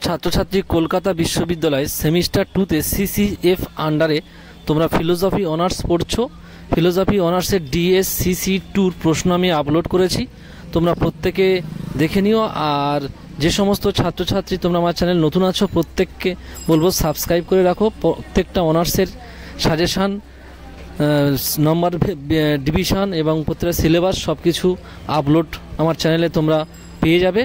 ছাত্রছাত্রী কলকাতা বিশ্ববিদ্যালয় semester 2তে CCF আন্ডারে তোমরা ফিলোসফি অনার্স পড়ছো। ফিলোসফি অনার্সের ডিএসসিসি 2 প্রশ্ন আমি আপলোড করেছি, তোমরা প্রত্যেকে দেখে নিও। আর যে সমস্ত ছাত্রছাত্রী তোমরা আমার চ্যানেল নতুন আছো প্রত্যেককে বলবো সাবস্ক্রাইব করে রাখো। প্রত্যেকটা অনার্সের সাজেশান, নম্বর ডিভিশন এবং প্রত্যেকটা সিলেবাস সব কিছু আপলোড আমার চ্যানেলে তোমরা পেয়ে যাবে।